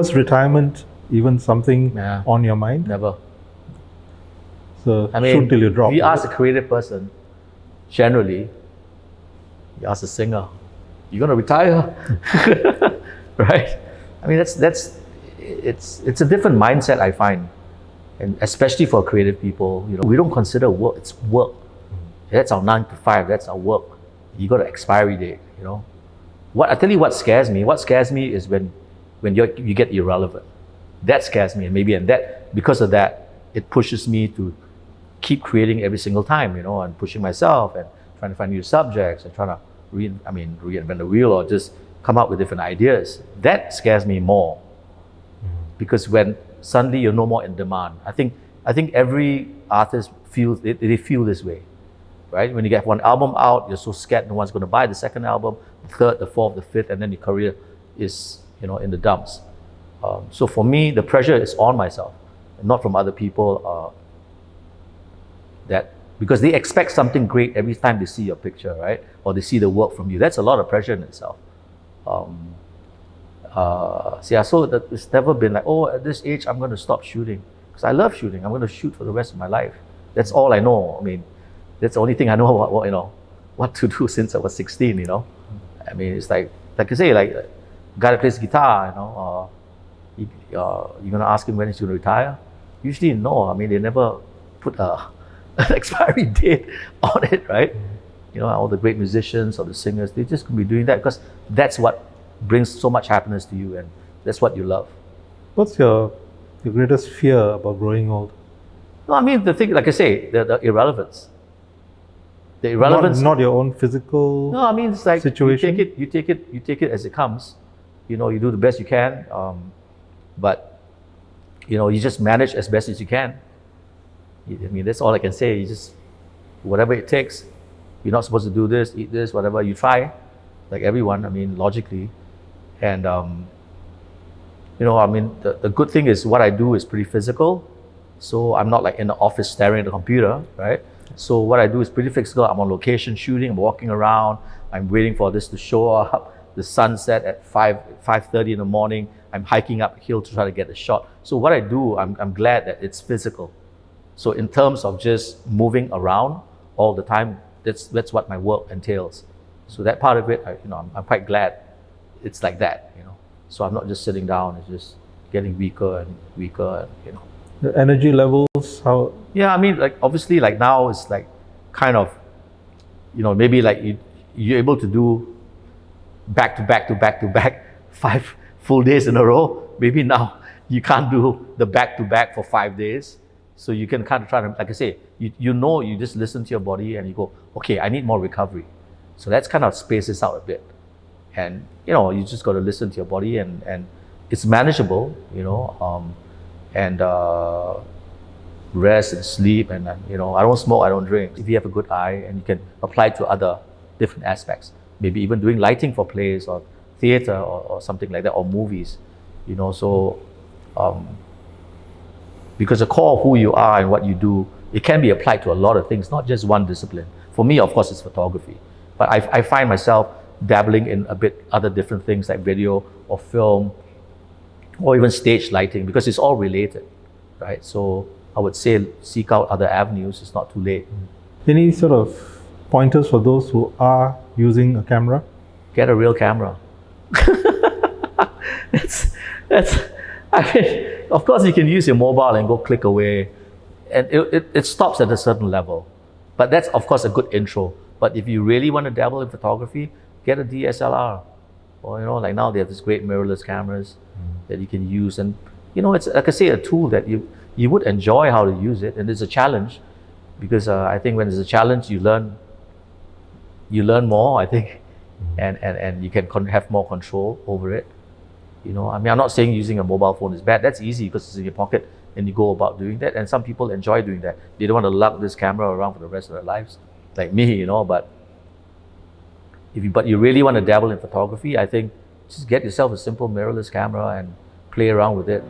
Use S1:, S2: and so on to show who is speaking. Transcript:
S1: was retirement even something on your mind?
S2: Never.
S1: So
S2: I mean,
S1: shoot till you drop.
S2: if you ask a creative person, generally, you ask a singer, "You gonna retire?" Right? I mean, it's a different mindset, I find, and especially for creative people. You know, we don't consider work; it's work. That's our 9 to 5. That's our work. You got an expiry date. You know, I tell you what scares me. What scares me is when you get irrelevant. That scares me, and that because of that, it pushes me to keep creating every single time, you know, and pushing myself and trying to find new subjects and trying to reinvent the wheel or just come up with different ideas. That scares me more because when suddenly you're no more in demand. I think every artist feels they feel this way, right? When you get one album out, you're so scared no one's going to buy the second album, the third, the fourth, the fifth, and then your career is, you know, in the dumps. So for me, the pressure is on myself, not from other people. That because they expect something great every time they see your picture, right? Or they see the work from you. That's a lot of pressure in itself. So that it's never been like, oh, at this age I'm going to stop shooting because I love shooting. I'm going to shoot for the rest of my life. That's all I know. I mean, that's the only thing I know about, you know, what to do since I was 16. You know, I mean, it's like you say, like a guy that plays guitar. You know, you're going to ask him when he's going to retire. Usually, no. I mean, they never put an expiry date on it, right? You know, all the great musicians or the singers, they just could be doing that because that's what brings so much happiness to you and that's what you love.
S1: What's your greatest fear about growing old?
S2: No, I mean, the thing, like I say, the irrelevance. The irrelevance.
S1: Not your own physical.
S2: No, I mean, it's like
S1: situation.
S2: You take it as it comes. You know, you do the best you can, but you know, you just manage as best as you can. I mean, that's all I can say. You just whatever it takes. You're not supposed to do this, eat this, whatever. You try, like everyone. I mean, logically, and you know, I mean, the good thing is what I do is pretty physical. So I'm not like in the office staring at the computer, right? So what I do is pretty physical. I'm on location shooting. I'm walking around. I'm waiting for this to show up. The sunset at 5:30 in the morning. I'm hiking up a hill to try to get a shot. So what I do, I'm glad that it's physical. So in terms of just moving around all the time, that's what my work entails. So that part of it, I'm quite glad it's like that, you know. So I'm not just sitting down; it's just getting weaker and weaker, and you know.
S1: The energy levels, how?
S2: Yeah, I mean, like obviously, like now it's like kind of, you know, maybe like you're able to do back to back 5 full days in a row. Maybe now you can't do the back to back for 5 days. So you can kind of try to, like I say, you know, you just listen to your body and you go, okay, I need more recovery. So that's kind of spaces out a bit. And, you know, you just got to listen to your body and it's manageable, you know, and rest and sleep. And, you know, I don't smoke, I don't drink. If you have a good eye and you can apply it to other different aspects, maybe even doing lighting for plays or theater or something like that, or movies, you know, so, because the core of who you are and what you do, it can be applied to a lot of things, not just one discipline. For me, of course, it's photography. But I find myself dabbling in a bit other different things like video or film or even stage lighting because it's all related, right? So I would say seek out other avenues. It's not too late.
S1: Any sort of pointers for those who are using a camera?
S2: Get a real camera. I mean, of course, you can use your mobile and go click away, and it stops at a certain level. But that's, of course, a good intro. But if you really want to dabble in photography, get a DSLR. Or, you know, like now they have these great mirrorless cameras that you can use. And, you know, it's, like I say, a tool that you would enjoy how to use it. And it's a challenge because I think when it's a challenge, you learn more, I think, and you can have more control over it. You know, I mean, I'm not saying using a mobile phone is bad. That's easy because it's in your pocket and you go about doing that. And some people enjoy doing that. They don't want to lug this camera around for the rest of their lives, like me, you know. But you really want to dabble in photography, I think just get yourself a simple mirrorless camera and play around with it.